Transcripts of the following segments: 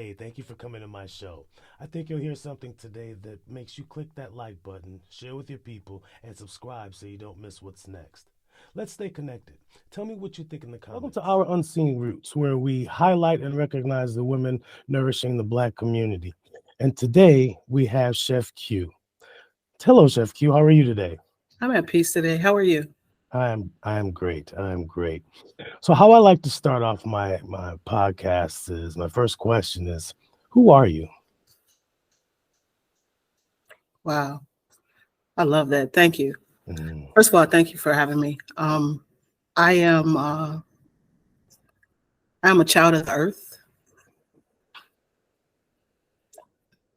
Hey, thank you for coming to my show. I think you'll hear something today that makes you click that like button, share with your people, and subscribe so you don't miss what's next. Let's stay connected. Tell me what you think in the comments. Welcome to Our Unseen Roots, where we highlight and recognize the women nourishing the Black community. And today we have Chef Q. Hello, Chef Q. How are you today? I'm at peace today. How are you? I am great. I am great. So how I like to start off my podcast is my first question is, who are you? Wow. I love that. Thank you. Mm, First of all, thank you for having me. I am I'm a child of the earth.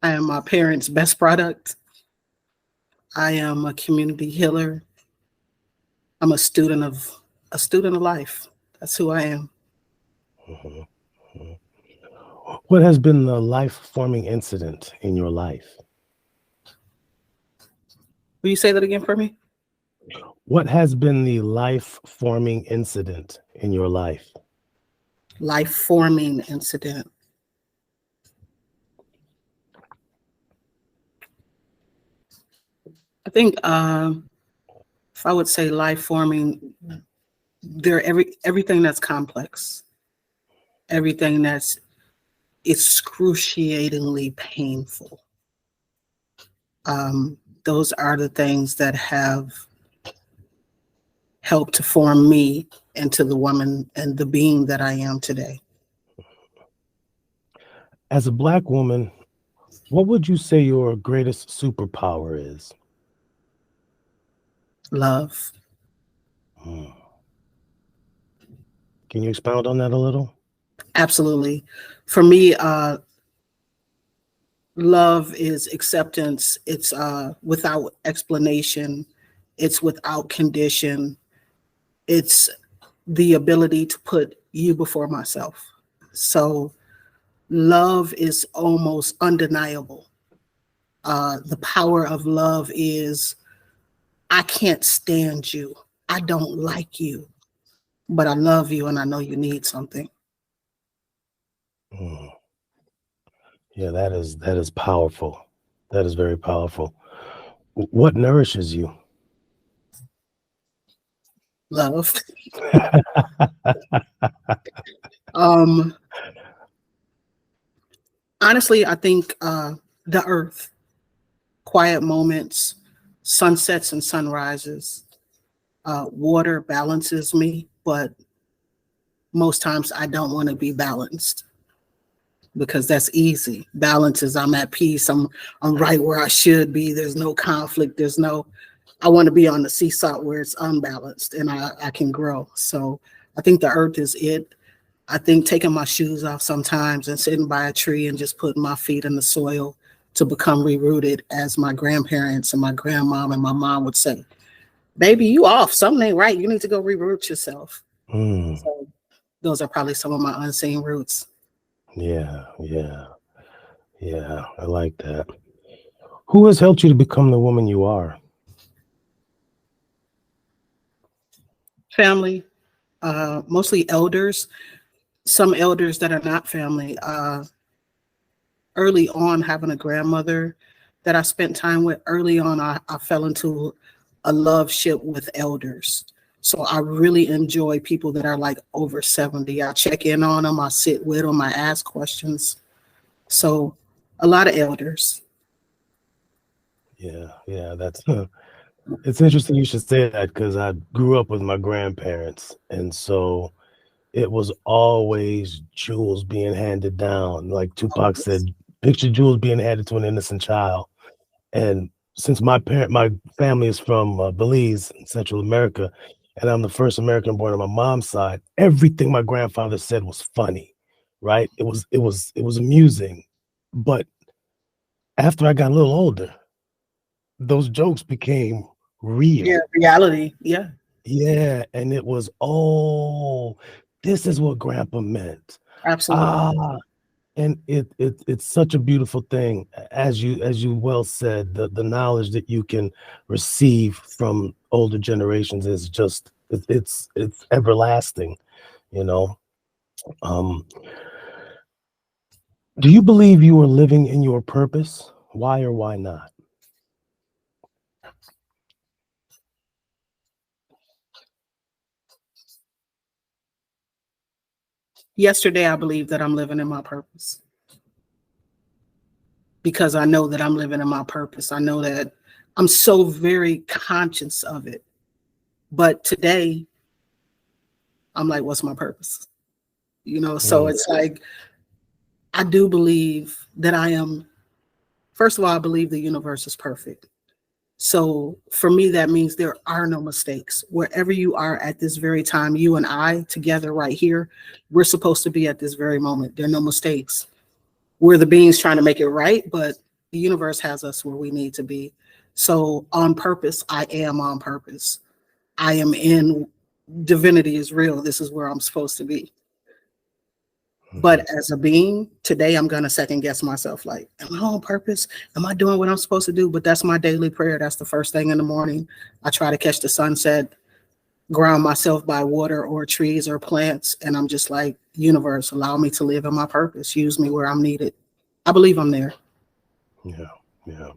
I am my parents' best product. I am a community healer. I'm a student of life. That's who I am. mhm, mhm. What has been the life-forming incident in your life? Will you say that again for me? What has been the life-forming incident in your life? Life forming incident. I think if I would say life forming, everything that's complex, everything that's excruciatingly painful. Those are the things that have helped to form me into the woman and the being that I am today. As a Black woman, what would you say your greatest superpower is? Love. Hmm. Can you expound on that a little? Absolutely. For me, love is acceptance. It's without explanation, it's without condition, it's the ability to put you before myself. So, love is almost undeniable. The power of love is I can't stand you. I don't like you, but I love you and I know you need something. Hmm. Yeah, that is powerful. That is very powerful. What nourishes you? Love. Um, Honestly, I think the earth, quiet moments, sunsets and sunrises, water balances me, but most times I don't want to be balanced because that's easy. Balance is I'm at peace. I'm right where I should be. There's no conflict. There's no I want to be on the seesaw where it's unbalanced and I can grow. So I think the earth is it. I think taking my shoes off sometimes and sitting by a tree and just putting my feet in the soil to become rerooted, as my grandparents and my grandmom and my mom would say, baby, you off. Something ain't right. You need to go reroot yourself. Hmm. So those are probably some of my unseen roots. Yeah, yeah, yeah. I like that. Who has helped you to become the woman you are? Family, mostly elders, some elders that are not family. Early on, having a grandmother that I spent time with early on, I fell into a love ship with elders. So I really enjoy people that are like over 70. I check in on them, I sit with them, I ask questions. So a lot of elders. Yeah, yeah. That's it's interesting you should say that because I grew up with my grandparents, and so it was always jewels being handed down. Like Tupac said, picture jewels being handed to an innocent child. And since my family is from Belize, in Central America, and I'm the first American born on my mom's side, everything my grandfather said was funny, right? It was amusing. But after I got a little older, those jokes became Yeah, real. reality. Yeah, Yeah, and it was, oh, this is what grandpa meant. absolutely. Ah, and it's such a beautiful thing, as you well said, the knowledge that you can receive from older generations is just it's everlasting, you know. Um, Do you believe you are living in your purpose? Why or why not? Yesterday, I believe that I'm living in my purpose because I know that I'm living in my purpose. I know that I'm so very conscious of it. But today, I'm like, what's my purpose? So Mm, it's like, I do believe that I am, first of all, I believe the universe is perfect. So for me, that means there are no mistakes. Wherever you are at this very time, you and I together right here, we're supposed to be at this very moment. There are no mistakes. We're the beings trying to make it right, but the universe has us where we need to be. So on purpose, I am on purpose. I am in divinity is real. This is where I'm supposed to be. mhm. But as a being, today I'm going to second guess myself like, am I on purpose? Am I doing what I'm supposed to do? But that's my daily prayer. That's the first thing in the morning. I try to catch the sunset, ground myself by water or trees or plants. And I'm just like, universe, allow me to live in my purpose. Use me where I'm needed. I believe I'm there. Yeah, yeah.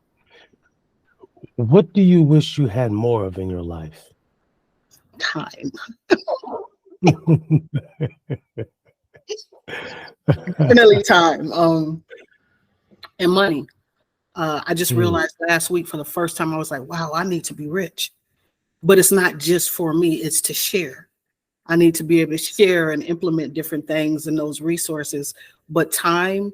What do you wish you had more of in your life? Time. Definitely time. And money. I just Mm, realized last week for the first time, I was like, wow, I need to be rich. But it's not just for me, it's to share. I need to be able to share and implement different things and those resources. But time,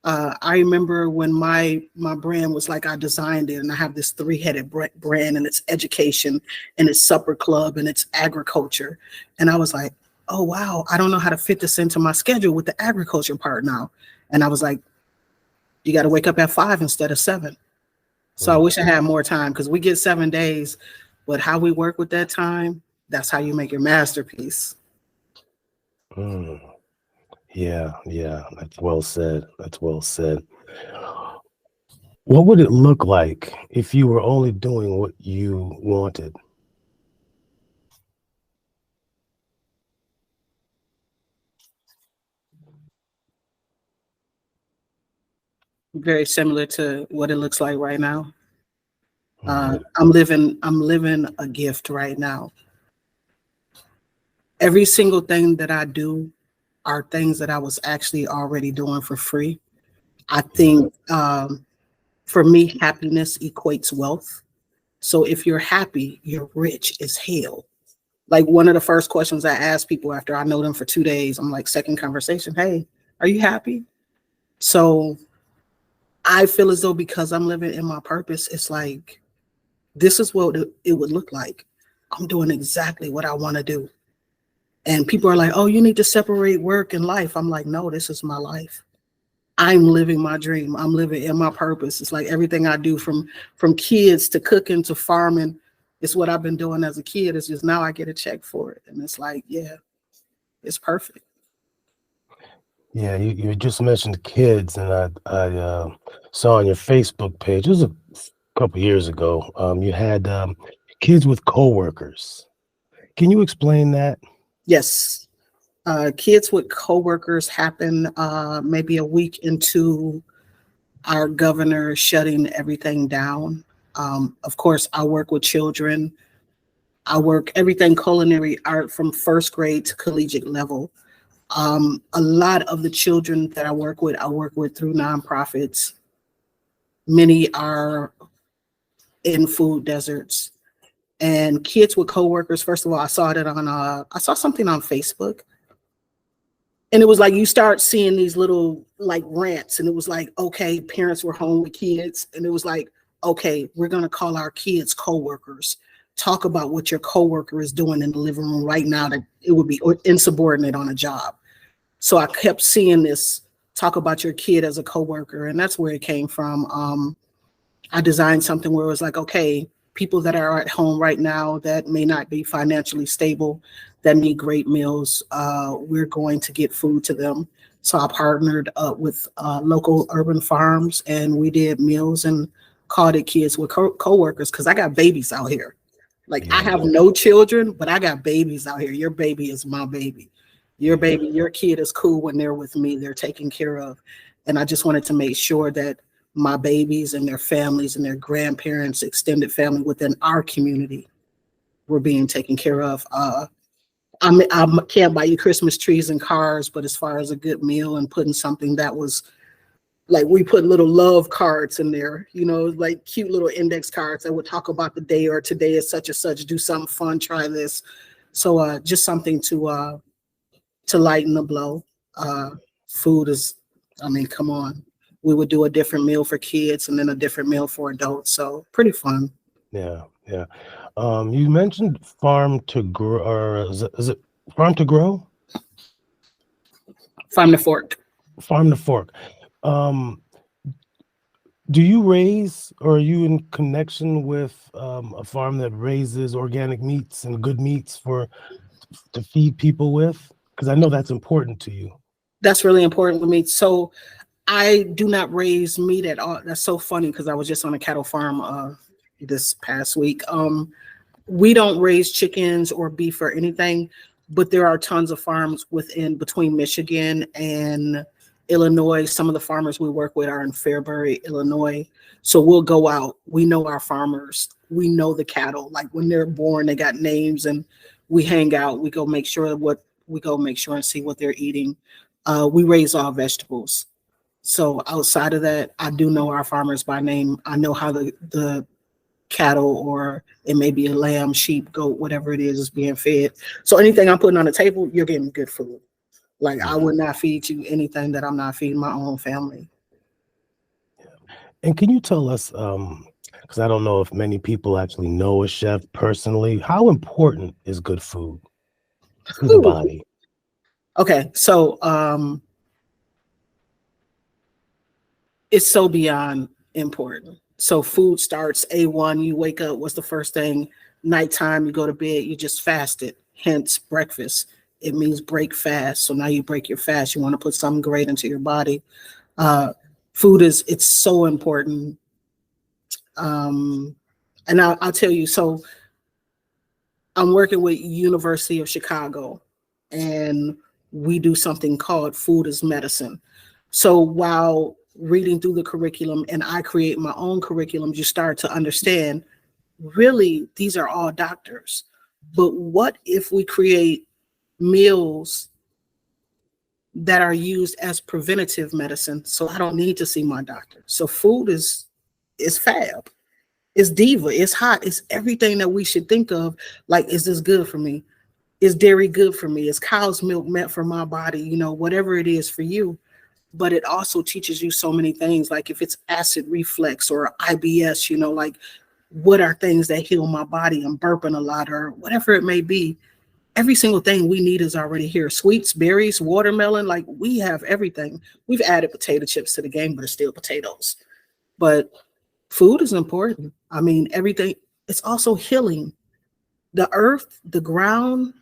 I remember when my brand was like I designed it, and I have this three-headed brand, and it's education, and it's supper club, and it's agriculture. And I was like, oh wow, I don't know how to fit this into my schedule with the agriculture part now. And I was like, you got to wake up at 5 instead of 7. So I mm, wish I had more time because we get 7 days, but how we work with that time, that's how you make your masterpiece. mm. Yeah, yeah. That's well said. That's well said. What would it look like if you were only doing what you wanted? Very similar to what it looks like right now. Mhm, I'm living a gift right now. Every single thing that I do are things that I was actually already doing for free. I yeah, think for me, happiness equates wealth. So if you're happy, you're rich as hell. Like one of the first questions I ask people after I know them for 2 days, I'm like, second conversation, hey, are you happy? So I feel as though because I'm living in my purpose, it's like, this is what it would look like. I'm doing exactly what I want to do. And people are like, oh, you need to separate work and life. I'm like, no, this is my life. I'm living my dream. I'm living in my purpose. It's like everything I do from kids to cooking to farming. It's what I've been doing as a kid. It's just now I get a check for it. And it's like, yeah, it's perfect. yeah. You just mentioned kids, and I saw on your Facebook page. It was a couple years ago. You had kids with coworkers. Can you explain that? Yes. Kids with coworkers happen maybe a week into our governor shutting everything down. Of course, I work with children. I work everything culinary art from first grade to collegiate level. A lot of the children that I work with through nonprofits. Many are in food deserts. And kids with coworkers, first of all, I saw something on Facebook, and it was like you start seeing these little like rants, and it was like, okay, parents were home with kids, and it was like, okay, we're gonna call our kids coworkers. Talk about what your coworker is doing in the living room right now that it would be insubordinate on a job. So I kept seeing this, talk about your kid as a coworker, and that's where it came from. I designed something where it was like, okay, people that are at home right now that may not be financially stable, that need great meals, we're going to get food to them. So I partnered up with local urban farms, and we did meals and called it Kids with Coworkers because I got babies out here. Like I Yeah, have no children, but I got babies out here. Your baby is my baby. Your yeah, baby, your kid is cool when they're with me. They're taken care of. And I just wanted to make sure that my babies and their families and their grandparents, extended family within our community were being taken care of. I can't buy you Christmas trees and cars, but as far as a good meal and putting something that was like, we put little love cards in there, like cute little index cards that would talk about the day, or today is such and such, do something fun, try this. So just something to lighten the blow. Food is, I mean, come on. We would do a different meal for kids and then a different meal for adults. So pretty fun. Yeah, yeah. You mentioned farm to grow, or is it farm to grow? Farm to fork. Farm to fork. Um, do you raise, or are you in connection with a farm that raises organic meats and good meats to feed people with? Because I know that's important to you. That's really important with me. So I do not raise meat at all. That's so funny because I was just on a cattle farm this past week. We don't raise chickens or beef or anything, but there are tons of farms between Michigan and Illinois. Some of the farmers we work with are in Fairbury, Illinois. So we'll go out. We know our farmers. We know the cattle. Like when they're born, they got names, and we hang out. We go make sure and see what they're eating. We raise all vegetables. So outside of that, I do know our farmers by name. I know how the cattle, or it may be a lamb, sheep, goat, whatever it is being fed. So anything I'm putting on the table, you're getting good food. Like I would not feed you anything that I'm not feeding my own family. And can you tell us, because I don't know if many people actually know a chef personally, how important is good food to the body? Okay, so it's so beyond important. So food starts A1, you wake up, what's the first thing? Nighttime, you go to bed, you just fasted, hence breakfast. It means break fast. So now you break your fast. You want to put something great into your body. Food it's so important. And I'll tell you, so I'm working with University of Chicago, and we do something called Food is Medicine. So while reading through the curriculum, and I create my own curriculums, you start to understand, really, these are all doctors. But what if we create meals that are used as preventative medicine, so I don't need to see my doctor? So food is fab. It's diva. It's hot. It's everything that we should think of. Like, is this good for me? Is dairy good for me? Is cow's milk meant for my body? Whatever it is for you. But it also teaches you so many things. Like if it's acid reflux or IBS, like what are things that heal my body? I'm burping a lot, or whatever it may be. Every single thing we need is already here. Sweets, berries, watermelon, like we have everything. We've added potato chips to the game, but it's still potatoes. But food is important. I mean, everything. It's also healing. The earth, the ground,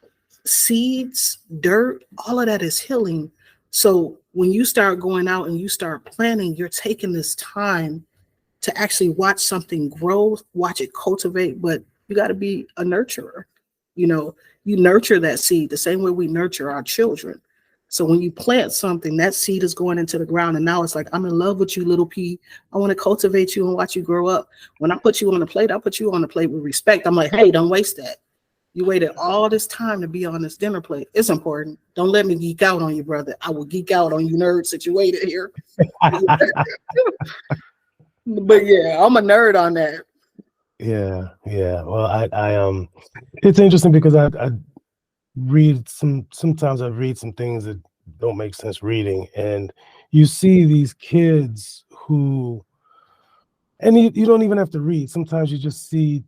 seeds, dirt, all of that is healing. So when you start going out and you start planting, you're taking this time to actually watch something grow, watch it cultivate, but you got to be a nurturer. You nurture that seed the same way we nurture our children. So when you plant something, that seed is going into the ground, and now it's like, I'm in love with you, little pea. I want to cultivate you and watch you grow up. When I put you on the plate, I put you on the plate with respect. I'm like, hey, don't waste that. You waited all this time to be on this dinner plate. It's important. Don't let me geek out on you, brother. I will geek out on you nerds situated here. But yeah, I'm a nerd on that. Yeah. Well, I it's interesting because I read sometimes I read some things that don't make sense reading, and you see these kids who, and you don't even have to read. Sometimes you just see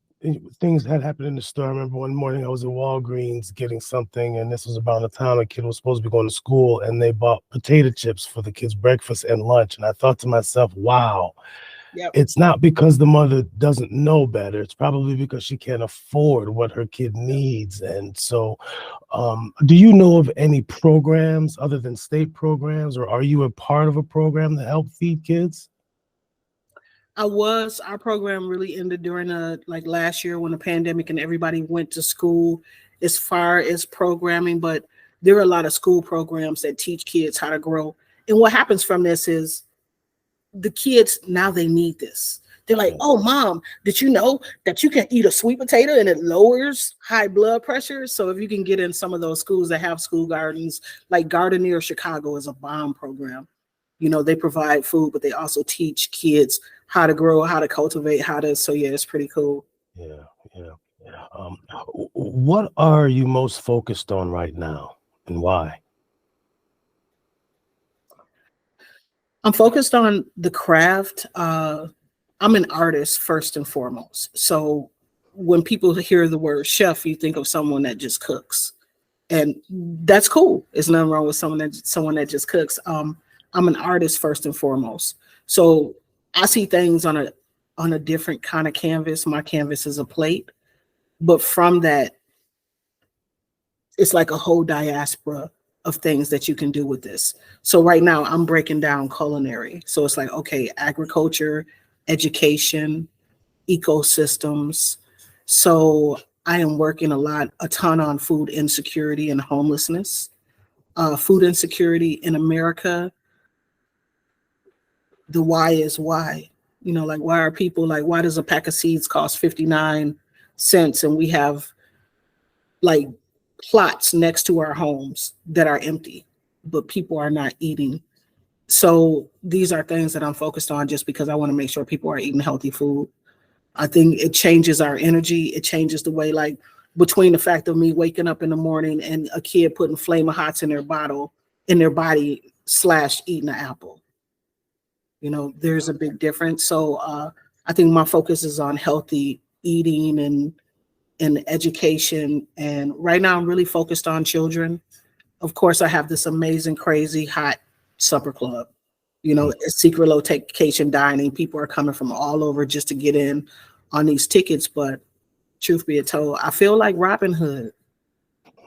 things that happened in the store. I remember one morning I was in Walgreens getting something, and this was around the time a kid was supposed to be going to school, and they bought potato chips for the kids' breakfast and lunch. And I thought to myself, wow, Yep. it's not because the mother doesn't know better. It's probably because she can't afford what her kid needs. And so, do you know of any programs other than state programs, or are you a part of a program to help feed kids? Our program really ended during last year when the pandemic and everybody went to school as far as programming, but there are a lot of school programs that teach kids how to grow. And what happens from this is the kids now, they need this. They're like, oh, mom, did you know that you can eat a sweet potato and it lowers high blood pressure? So if you can get in some of those schools that have school gardens, like Gardenier Chicago is a bomb program. You know, they provide food, but they also teach kids how to grow, how to cultivate, how to. So yeah, it's pretty cool. Yeah, yeah. What are you most focused on right now, and why? I'm focused on the craft. I'm an artist first and foremost. So when people hear the word chef, you think of someone that just cooks, and that's cool. There's nothing wrong with someone that just cooks. I'm an artist first and foremost. So I see things on a different kind of canvas. My canvas is a plate, but from that, it's like a whole diaspora of things that you can do with this. So right now I'm breaking down culinary. So it's like, okay, agriculture, education, ecosystems. So I am working a ton on food insecurity and homelessness. Food insecurity in America, the why is why. You know, like why are people like, why does a pack of seeds cost 59 cents and we have like plots next to our homes that are empty, but people are not eating. So these are things that I'm focused on just because I want to make sure people are eating healthy food. I think it changes our energy. It changes the way, like between the fact of me waking up in the morning and a kid putting Flame of Hots in their body / eating an apple. You know, there's a big difference. So I think my focus is on healthy eating and education. And right now I'm really focused on children. Of course, I have this amazing, crazy, hot supper club. You know, it's secret location dining. People are coming from all over just to get in on these tickets. But truth be told, I feel like Robin Hood.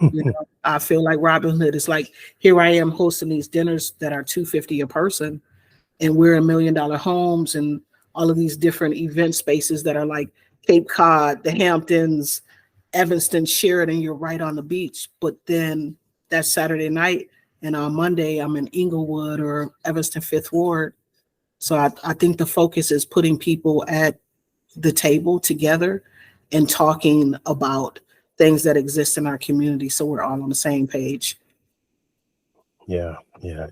You know, I feel like Robin Hood. It's like here I am hosting these dinners that are $250 a person, and we're in $1 million homes and all of these different event spaces that are like Cape Cod, the Hamptons, Evanston, Sheridan. You're right on the beach, but then that's Saturday night, and on Monday I'm in Inglewood or Evanston Fifth Ward. So I think the focus is putting people at the table together and talking about things that exist in our community, so we're all on the same page. Yeah, yeah.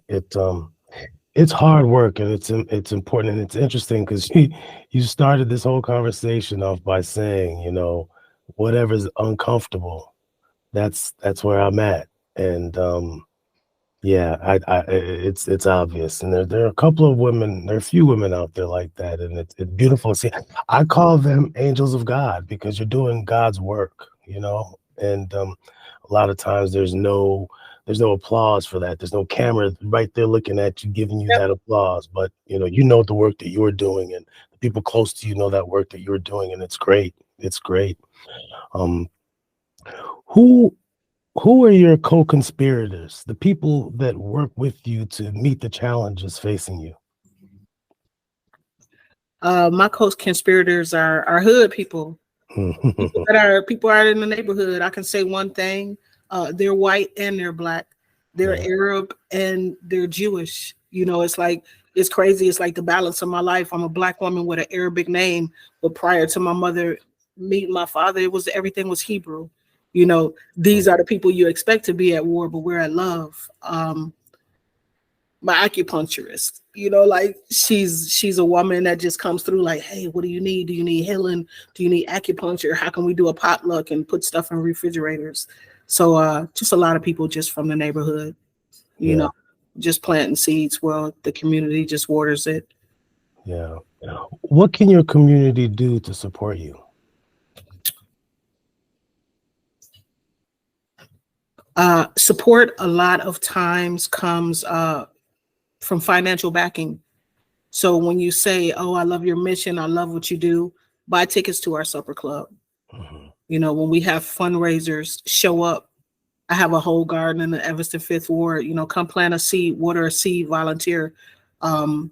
It's hard work, and it's important, and it's interesting because you started this whole conversation off by saying, whatever's uncomfortable, that's where I'm at, and yeah, it's obvious, and there are a couple of women, there are a few women out there like that, and it's beautiful to see. I call them angels of God because you're doing God's work, and a lot of times there's no applause for that. There's no camera right there looking at you, giving you Yep. that applause, but you know the work that you're doing, and the people close to you know that work that you're doing, and it's great. It's great. Um, who who are your co-conspirators, the people that work with you to meet the challenges facing you? My co-conspirators are hood people. People are in the neighborhood. I can say one thing: they're white and they're black. They're Yeah, Arab and they're Jewish. You know, it's crazy. It's like the balance of my life. I'm a black woman with an Arabic name, but prior to my mother meeting my father, everything was Hebrew. You know, these are the people you expect to be at war, but we're at love. My acupuncturist, like she's a woman that just comes through like, hey, what do you need? Do you need healing? Do you need acupuncture? How can we do a potluck and put stuff in refrigerators? So just a lot of people just from the neighborhood, you yeah, know, just planting seeds. Well, the community just waters it. yeah. What can your community do to support you? Support a lot of times comes from financial backing. So when you say, oh, I love your mission, I love what you do, buy tickets to our supper club. Mhm. When we have fundraisers, show up. I have a whole garden in the Evanston Fifth Ward. Come plant a seed, water a seed, volunteer. Um,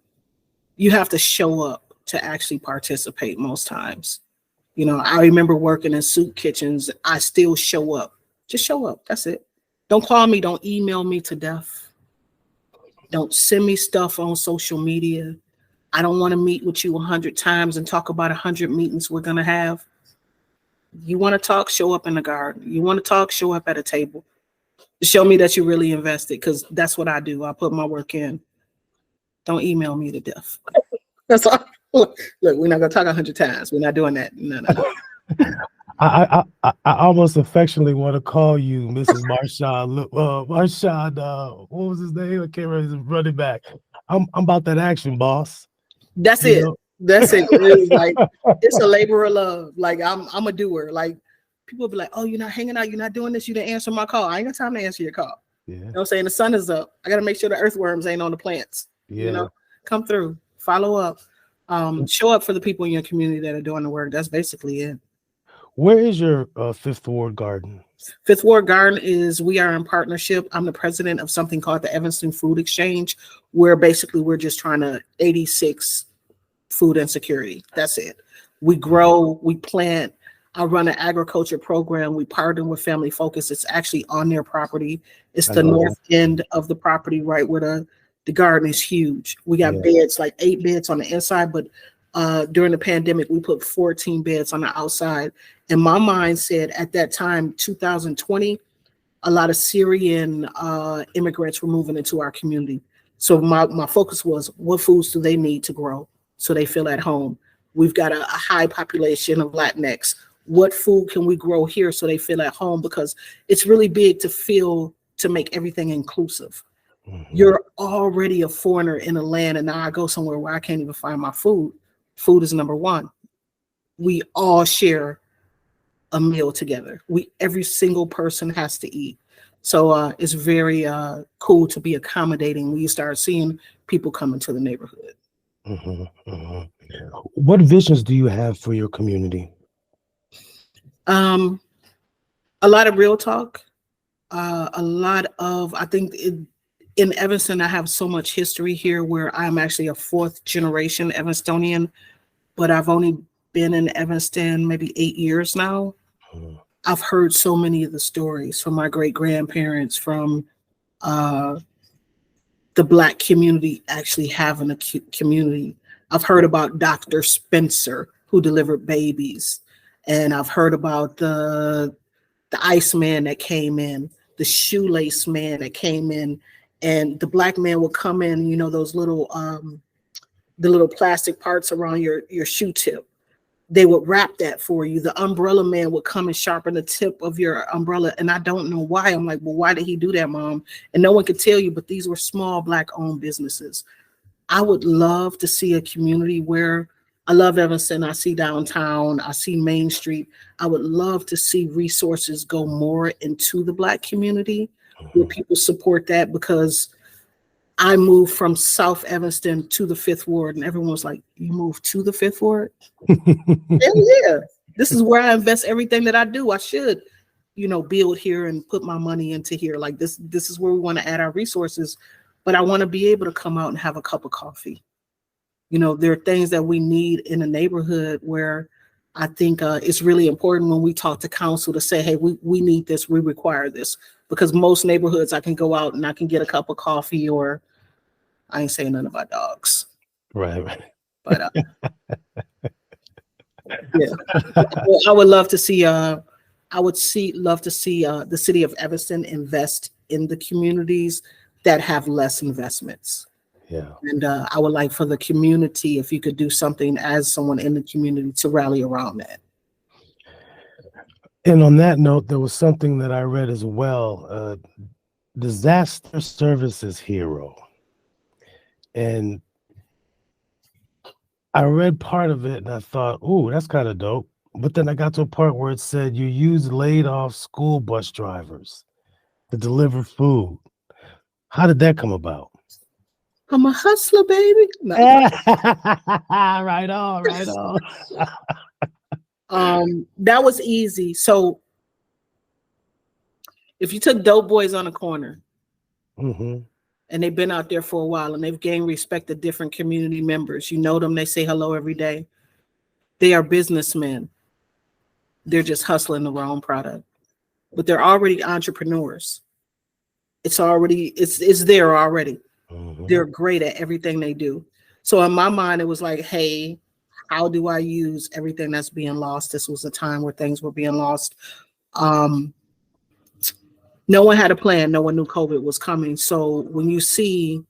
you have to show up to actually participate most times. I remember working in soup kitchens. I still show up. Just show up. That's it. Don't call me. Don't email me to death. Don't send me stuff on social media. I don't want to meet with you 100 times and talk about 100 meetings we're going to have. You want to talk, show up in the garden. You want to talk, show up at a table. Show me that you really invested, because that's what I do. I put my work in. Don't email me to death. That's all. Look, we're not going to talk 100 times. We're not doing that. No. I almost affectionately want to call you Mrs. Marshawn. What was his name? I can't remember. His running back. I'm about that action, boss. That's You it. know? That's it. It's like, it's a labor of love. Like I'm a doer. Like people be like, oh, you're not hanging out. You're not doing this. You didn't answer my call. I ain't got time to answer your call. Yeah. You know what I'm saying? The sun is up. I got to make sure the earthworms ain't on the plants. Yeah. You know, come through, follow up, show up for the people in your community that are doing the work. That's basically it. Where is your Fifth Ward Garden? Fifth Ward Garden we are in partnership. I'm the president of something called the Evanston Food Exchange, where basically we're just trying to 86 food insecurity. That's it. We grow, we plant. I run an agriculture program. We partner with Family Focus. It's actually on their property. It's the north end of the property, right where the garden is huge. We got beds, like 8 beds on the inside, but during the pandemic, we put 14 beds on the outside. And my mind said at that time, 2020, a lot of Syrian immigrants were moving into our community. So my focus was, what foods do they need to grow so they feel at home? We've got a high population of Latinx. What food can we grow here so they feel at home? Because it's really big to make everything inclusive. Mm-hmm. You're already a foreigner in a land, and now I go somewhere where I can't even find my food. Food is number one. We all share a meal together. Every single person has to eat. So it's very cool to be accommodating when you start seeing people come into the neighborhood. Mm-hmm, mm-hmm. What visions do you have for your community? A lot of real talk. A lot of, I think in Evanston, I have so much history here where I'm actually a 4th generation Evanstonian, but I've only been in Evanston maybe 8 years now. Mm-hmm. I've heard so many of the stories from my great grandparents, from the Black community actually having a community. I've heard about Dr. Spencer, who delivered babies. And I've heard about the ice man that came in, the shoelace man that came in, and the Black man would come in, you know, those little, the little plastic parts around your shoe tip. They would wrap that for you. The umbrella man would come and sharpen the tip of your umbrella. And I don't know why. I'm like, well, why did he do that, Mom? And no one could tell you, but these were small Black owned businesses. I would love to see a community where I love Evanston. I see downtown. I see Main Street. I would love to see resources go more into the Black community, where people support that, because I moved from South Evanston to the 5th Ward, and everyone was like, you moved to the 5th Ward? Yeah. This is where I invest everything that I do. I should, you know, build here and put my money into here. Like this is where we want to add our resources, but I want to be able to come out and have a cup of coffee. You know, there are things that we need in a neighborhood where I think it's really important when we talk to council to say, hey, we need this, we require this. Because most neighborhoods I can go out and I can get a cup of coffee, or I ain't saying nothing about dogs. Right. But yeah, I would love to see, love to see the city of Evanston invest in the communities that have less investments. Yeah. And I would like for the community, if you could do something as someone in the community, to rally around that. And on that note, there was something that I read as well, disaster services hero. And I read part of it and I thought, ooh, that's kind of dope. But then I got to a part where it said you use laid off school bus drivers to deliver food. How did that come about? I'm a hustler, baby. No. Right on. That was easy. So if you took dope boys on a corner, and they've been out there for a while and they've gained respect of different community members, you know them, they say hello every day. They are businessmen. They're just hustling the wrong product, but they're already entrepreneurs. It's there already. They're great at everything they do. So in my mind, it was like, hey, how do I use everything that's being lost? This was a time where things were being lost. Um, no one had a plan. No one knew COVID was coming. So when you see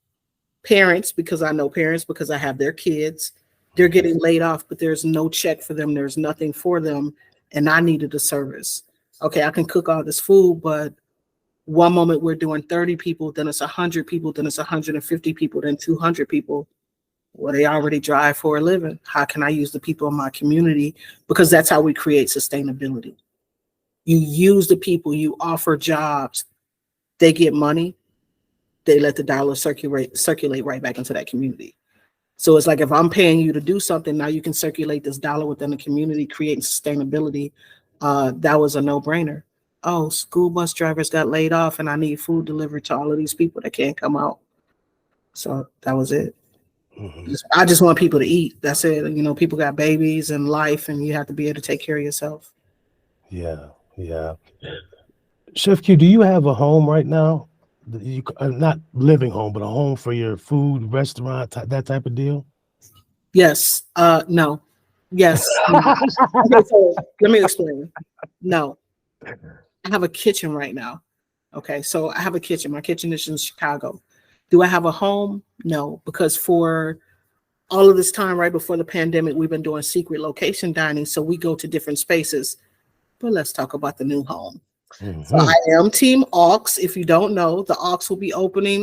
parents, because I know parents, because I have their kids, they're getting laid off, but there's no check for them. There's nothing for them. And I needed a service. Okay, I can cook all this food, but one moment we're doing 30 people, then it's 100 people, then it's 150 people, then 200 people. Well, they already drive for a living. How can I use the people in my community? Because that's how we create sustainability. You use the people, you offer jobs, they get money, they let the dollar circulate right back into that community. So it's like if I'm paying you to do something, now you can circulate this dollar within the community, creating sustainability. That was a no-brainer. Oh, school bus drivers got laid off and I need food delivered to all of these people that can't come out. So that was it. Mhm. I just want people to eat. That's it. You know, people got babies and life, and you have to be able to take care of yourself. Yeah, yeah. Chef Q, do you have a home right now? Not living home, but a home for your food, restaurant, that type of deal? Yes. No. Yes. No. Okay, so let me explain. No. I have a kitchen right now. Okay, so I have a kitchen. My kitchen is in Chicago. Do I have a home? No, because for all of this time right before the pandemic, we've been doing secret location dining. So we go to different spaces. But let's talk about the new home. So I Hmm. am Team Aux. If you don't know, the Aux will be opening.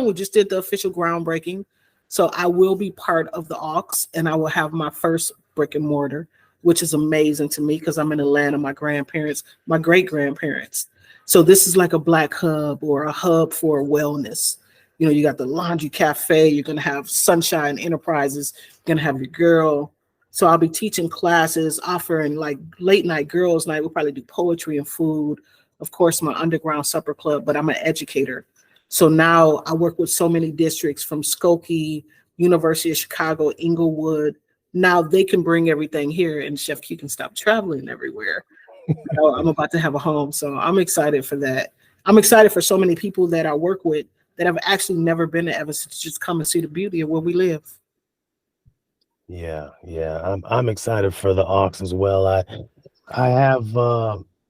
We just did the official groundbreaking. So I will be part of the Aux and I will have my first brick and mortar, which is amazing to me because I'm in the land of my grandparents, my great grandparents. So this is like a black hub or a hub for wellness. You know, you got the laundry cafe, you're going to have Sunshine Enterprises, you're going to have your girl. So I'll be teaching classes, offering like late night girls night. We'll probably do poetry and food, of course, my underground supper club, but I'm an educator. So now I work with so many districts from Skokie, University of Chicago, Inglewood. Now they can bring everything here and Chef Q can stop traveling everywhere. So I'm about to have a home. So I'm excited for that. I'm excited for so many people that I work with that have actually never been to Evanston to just come and see the beauty of where we live. Yeah, yeah. I'm excited for the Ox as well. I have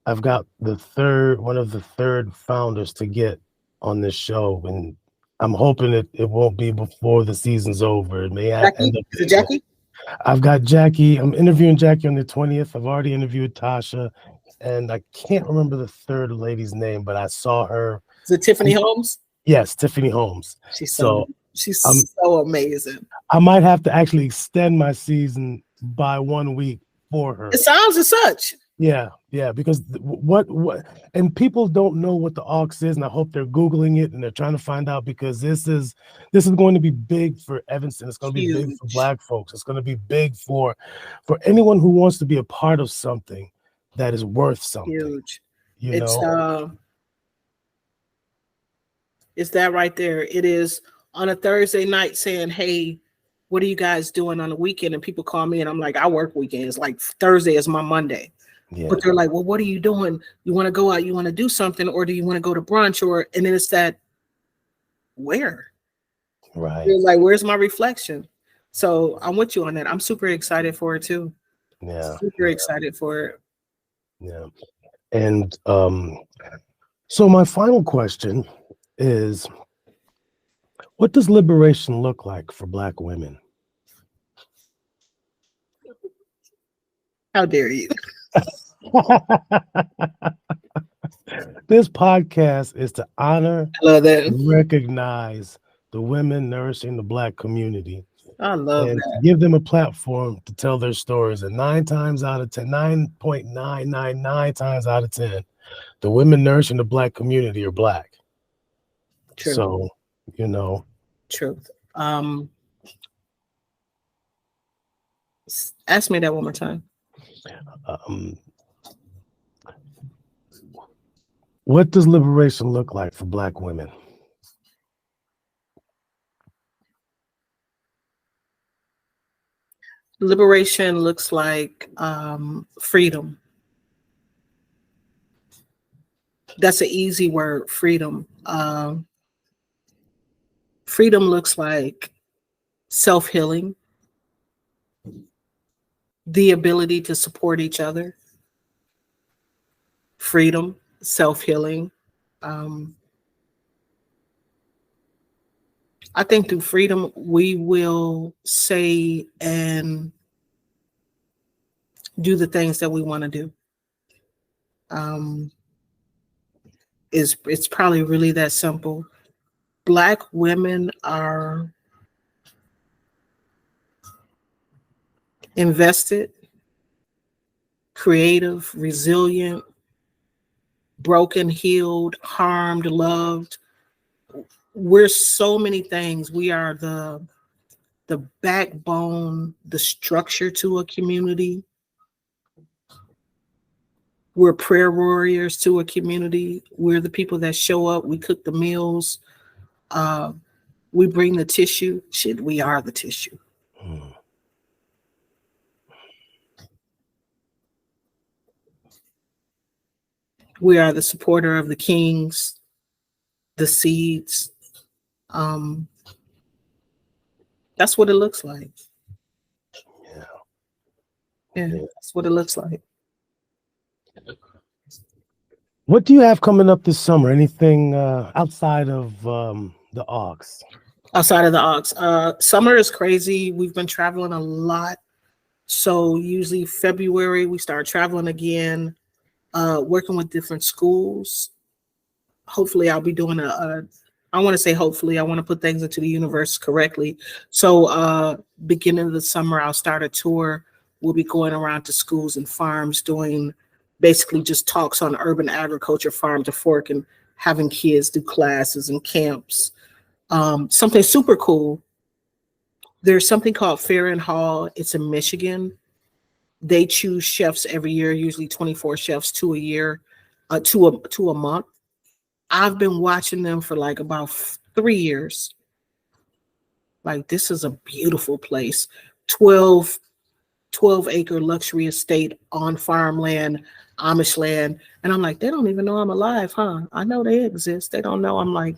I've got one of the third founders to get on this show, and I'm hoping it won't be before the season's over. It may end Jackie? up Is it being Jackie? I've got Jackie. I'm interviewing Jackie on the 20th. I've already interviewed Tasha, and I can't remember the third lady's name, but I saw her. Is it Tiffany Holmes? Yes, Tiffany Holmes. She's so So I'm she's so amazing. I might have to actually extend my season by 1 week for It her. sounds as such. Yeah, yeah, because what and people don't know what the aux is, and I hope they're Googling it and they're trying to find out because this is going to be big for Evanston. It's going to be big for Huge. Black folks. It's going to be big for anyone who wants to be a part of something that is worth something, Huge. you It's know? uh it's that right there. It is on a Thursday night saying, hey, what are you guys doing on the weekend? And people call me and I'm like, I work weekends. Like Thursday is my Monday. Yeah, But they're like, well, what are you doing? You want to go out, you want to do something, or do you want to go to brunch? Or and then it's that where? right. It's like, where's my reflection? So I'm with you on that. I'm super excited for it too. Yeah, Super excited for it. yeah. And so my final question is, what does liberation look like for Black women? How dare you? This podcast is to honor I love that. and recognize the women nourishing the Black community I love and to that. give them a platform to tell their stories. And 9 times out of 10, 9.999 times out of 10, the women nourishing the Black community are Black. True. So, you know, Truth. Ask me that one more time. um, what does liberation look like for Black women? Liberation looks like freedom. That's an easy word, freedom. Freedom looks like self-healing, the ability to support each other, freedom, self-healing. Um, I think through freedom, we will say and do the things that we want to do. Um, it's probably really that simple. Black women are invested, creative, resilient, broken, healed, harmed, loved. We're so many things. We are the backbone, the structure to a community. We're prayer warriors to a community. We're the people that show up. We cook the meals. Uh, we bring the tissue. Shit, we are the tissue. Mm. We are the supporter of the kings, the seeds. Um, that's what it looks like. Yeah. Yeah, Yeah. that's what it looks like. What do you have coming up this summer? Anything outside of the Ox? Outside of the Ox, summer is crazy. We've been traveling a lot. So usually February we start traveling again, working with different schools. Hopefully I'll be doing I want to say hopefully, I want to put things into the universe correctly. So beginning of the summer, I'll start a tour. We'll be going around to schools and farms doing basically just talks on urban agriculture, farm to fork, and having kids do classes and camps. Something super cool. There's something called Fair and Hall. It's in Michigan. They choose chefs every year, usually 24 chefs to a year, to a month. I've been watching them for like about 3 years. Like, this is a beautiful place. 12, 12-acre luxury estate on farmland, Amish land. And I'm like, they don't even know I'm alive, huh? I know they exist. They don't know. I'm like,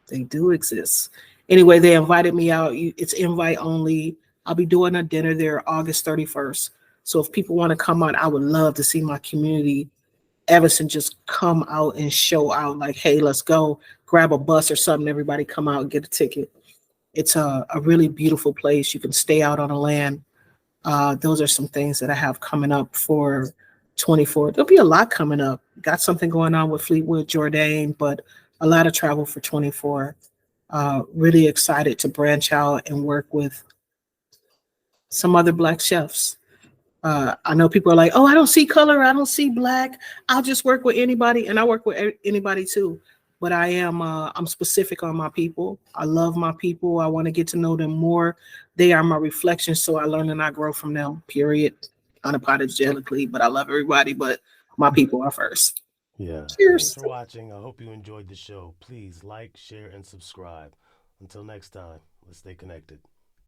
they do exist. Anyway, they invited me out. It's invite only. I'll be doing a dinner there August 31st. So if people want to come out, I would love to see my community Evanston just come out and show out like, hey, let's go grab a bus or something. Everybody come out and get a ticket. It's a really beautiful place. You can stay out on the land. Those are some things that I have coming up for 24. There'll be a lot coming up. Got something going on with Fleetwood Jourdain, but a lot of travel for 24. Really excited to branch out and work with some other Black chefs. I know people are like, oh, I don't see color. I don't see Black. I'll just work with anybody. And I work with anybody too. But I'm specific on my people. I love my people. I want to get to know them more. They are my reflection. So I learn and I grow from them, period. Unapologetically, but I love everybody. But my people are first. Yeah. Thanks Cheers. for watching. I hope you enjoyed the show. Please like, share, and subscribe. Until next time, let's stay connected.